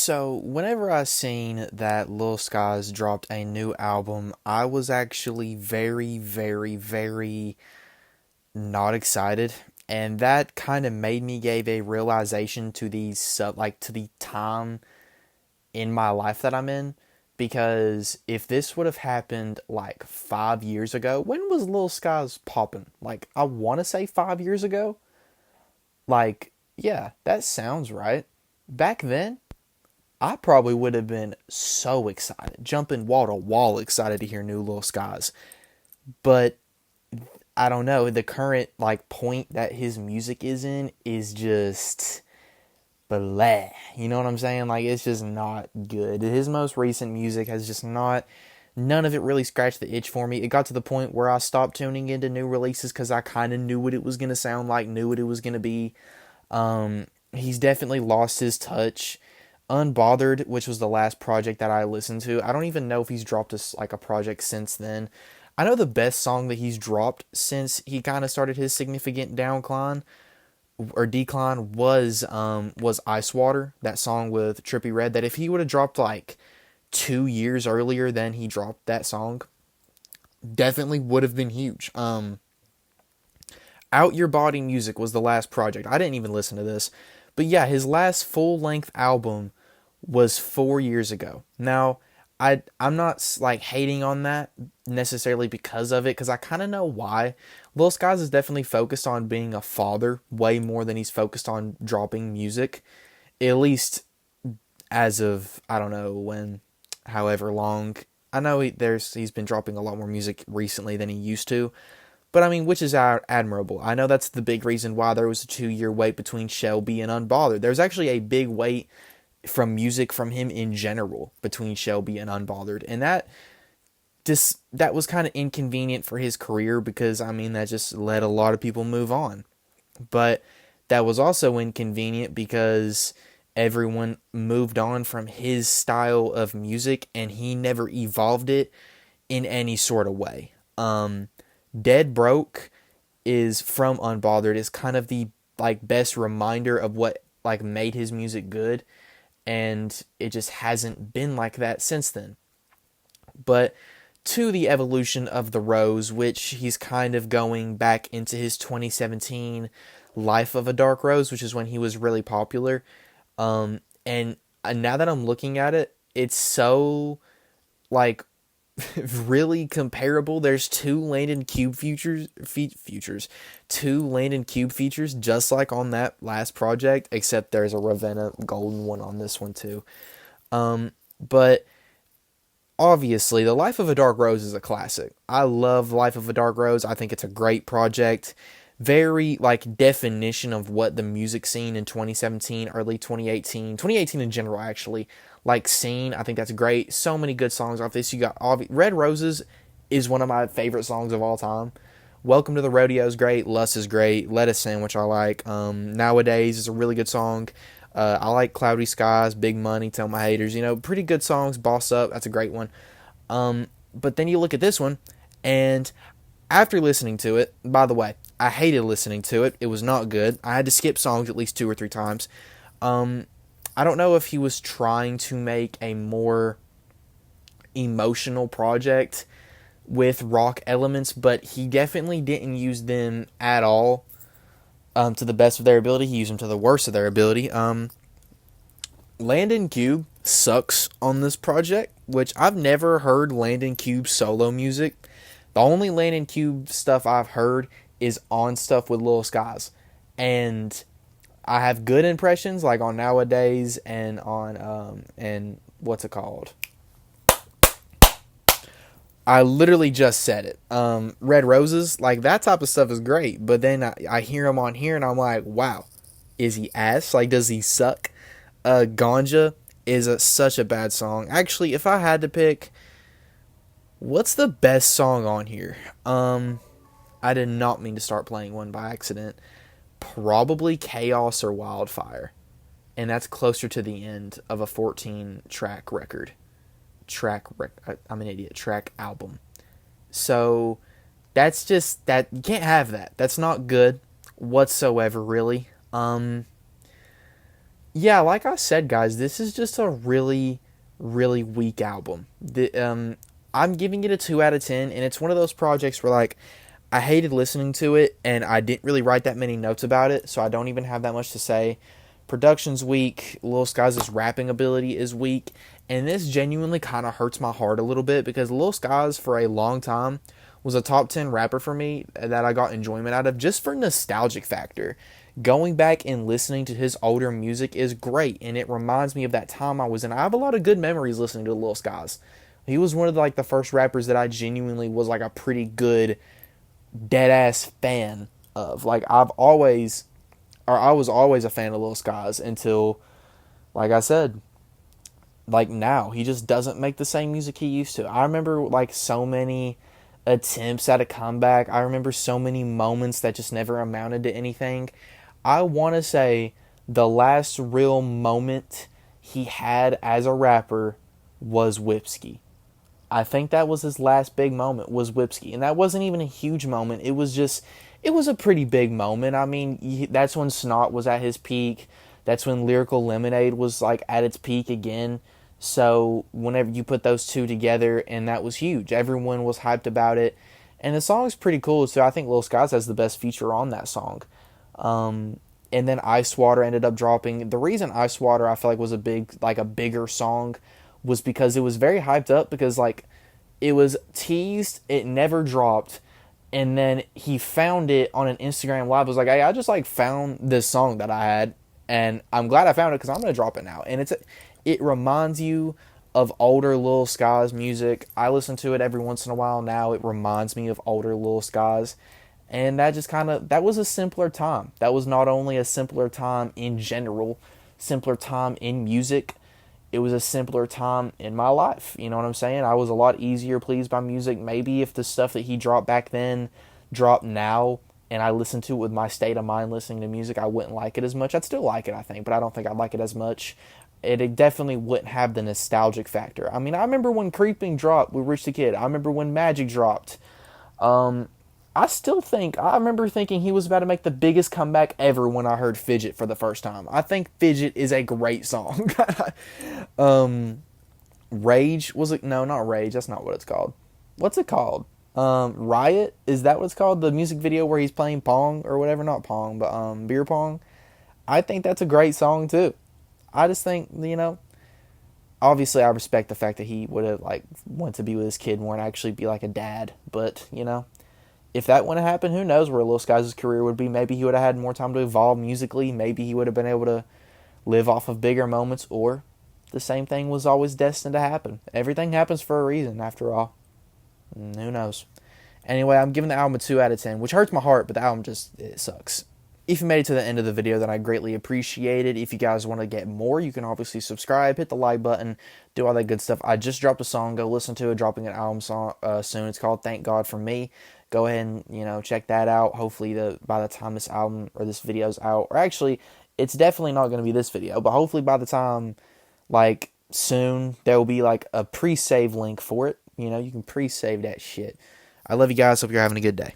So, whenever I seen that Lil Skies dropped a new album, I was actually very, very, very not excited, and that kind of made me gave a realization to to the time in my life that I'm in. Because if this would have happened like 5 years ago, when was Lil Skies popping? Like, I want to say 5 years ago. Like, yeah, that sounds right. Back then, I probably would have been so excited, jumping wall to wall excited to hear new Lil Skies. But I don't know, the current like point that his music is in is just blah. You know what I'm saying? Like it's just not good. His most recent music has just not none of it really scratched the itch for me. It got to the point where I stopped tuning into new releases cuz I kind of knew what it was going to sound like, knew what it was going to be. He's definitely lost his touch. Unbothered, which was the last project that I listened to. I don't even know if he's dropped a project since then. I know the best song that he's dropped since he kind of started his significant downcline or decline was Ice Water, that song with Trippie Redd. That if he would have dropped like 2 years earlier than he dropped that song, definitely would have been huge. Out Your Body Music was the last project. I didn't even listen to this, but yeah, his last full length album was 4 years ago. Now, I'm not like hating on that necessarily because of it, because I kind of know why. Lil Skies is definitely focused on being a father way more than he's focused on dropping music. At least as of I don't know when, however long. I know he's been dropping a lot more music recently than he used to, but I mean, which is admirable. I know that's the big reason why there was a 2 year wait between Shelby and Unbothered. There's actually a big wait from music from him in general between Shelby and Unbothered, and that was kind of inconvenient for his career because I mean that just let a lot of people move on. But that was also inconvenient because everyone moved on from his style of music and he never evolved it in any sort of way. Dead Broke is from Unbothered is kind of the like best reminder of what like made his music good, and it just hasn't been like that since then. But to the evolution of the Rose, which he's kind of going back into his 2017 Life of a Dark Rose, which is when he was really popular. And now that I'm looking at it, it's so like really comparable. There's two Landon Cube two Landon Cube features, just like on that last project, except there's a Ravenna golden one on this one too. But obviously, The Life of a Dark Rose is a classic. I love Life of a Dark Rose. I think it's a great project. Very, like, definition of what the music scene in 2017, early 2018 in general, actually, like, scene. I think that's great. So many good songs off this. You got Red Roses is one of my favorite songs of all time. Welcome to the Rodeo is great. Lust is great. Lettuce Sandwich I like. Nowadays is a really good song. I like Cloudy Skies, Big Money, Tell My Haters. You know, pretty good songs. Boss Up, that's a great one. But then you look at this one, and after listening to it, by the way, I hated listening to it. It was not good. I had to skip songs at least 2 or 3 times. I don't know if he was trying to make a more emotional project with rock elements, but he definitely didn't use them at all to the best of their ability. He used them to the worst of their ability. Landon Cube sucks on this project, which I've never heard Landon Cube solo music. The only Landon Cube stuff I've heard is on stuff with Lil Skies. And I have good impressions like on Nowadays and on and what's it called? I literally just said it. Red Roses, like that type of stuff is great. But then I hear him on here and I'm like, wow, is he ass? Like, does he suck? Ganja is such a bad song. Actually, if I had to pick, what's the best song on here? I did not mean to start playing one by accident. Probably Chaos or Wildfire. And that's closer to the end of a 14-track record. I'm an idiot. Track album. So that's just that you can't have that. That's not good whatsoever, really. Yeah, like I said, guys, this is just a really, really weak album. I'm giving it a 2 out of 10, and it's one of those projects where like I hated listening to it, and I didn't really write that many notes about it, so I don't even have that much to say. Production's weak. Lil Skies' rapping ability is weak, and this genuinely kind of hurts my heart a little bit because Lil Skies for a long time was a top 10 rapper for me that I got enjoyment out of just for nostalgic factor. Going back and listening to his older music is great, and it reminds me of that time I was in. I have a lot of good memories listening to Lil Skies. He was one of the, like the first rappers that I genuinely was like a pretty good dead ass fan of. Like I was always a fan of Lil Skies until, like I said, like now he just doesn't make the same music he used to. I remember like so many attempts at a comeback. I remember so many moments that just never amounted to anything. I want to say the last real moment he had as a rapper was Whipsky. I think that was his last big moment was Whipsky, and that wasn't even a huge moment. It was a pretty big moment. I mean, that's when Snot was at his peak. That's when Lyrical Lemonade was like at its peak again. So whenever you put those two together, and that was huge. Everyone was hyped about it, and the song's pretty cool. So I think Lil Skies has the best feature on that song. And then Ice Water ended up dropping. The reason Ice Water I feel like was a bigger song was because it was very hyped up because like it was teased, it never dropped, and then he found it on an Instagram live. I was like, hey, I just like found this song that I had, and I'm glad I found it because I'm gonna drop it now. And it reminds you of older Lil Skies music. I listen to it every once in a while now. It reminds me of older Lil Skies. And that just kind of, that was a simpler time. That was not only a simpler time in general, simpler time in music, it was a simpler time in my life. You know what I'm saying? I was a lot easier pleased by music. Maybe if the stuff that he dropped back then dropped now and I listened to it with my state of mind listening to music, I wouldn't like it as much. I'd still like it, I think, but I don't think I'd like it as much. It definitely wouldn't have the nostalgic factor. I mean, I remember when Creeping dropped with Rich the Kid. I remember when Magic dropped. I remember thinking he was about to make the biggest comeback ever when I heard Fidget for the first time. I think Fidget is a great song. Rage, was it? No, not Rage. That's not what it's called. What's it called? Riot? Is that what it's called? The music video where he's playing Pong or whatever? Not Pong, but beer pong. I think that's a great song too. I just think, obviously I respect the fact that he would have like went to be with his kid more and actually be like a dad, but if that wouldn't have happened, who knows where Lil Skies' career would be. Maybe he would have had more time to evolve musically. Maybe he would have been able to live off of bigger moments, or the same thing was always destined to happen. Everything happens for a reason, after all. Who knows? Anyway, I'm giving the album a 2 out of 10, which hurts my heart, but the album it sucks. If you made it to the end of the video, then I greatly appreciate it. If you guys want to get more, you can obviously subscribe, hit the like button, do all that good stuff. I just dropped a song. Go listen to it. Dropping an album song soon. It's called Thank God for Me. Go ahead and, check that out. Hopefully, by the time this album or this video's out, or actually, it's definitely not going to be this video, but hopefully by the time, like, soon, there will be, like, a pre-save link for it. You can pre-save that shit. I love you guys. Hope you're having a good day.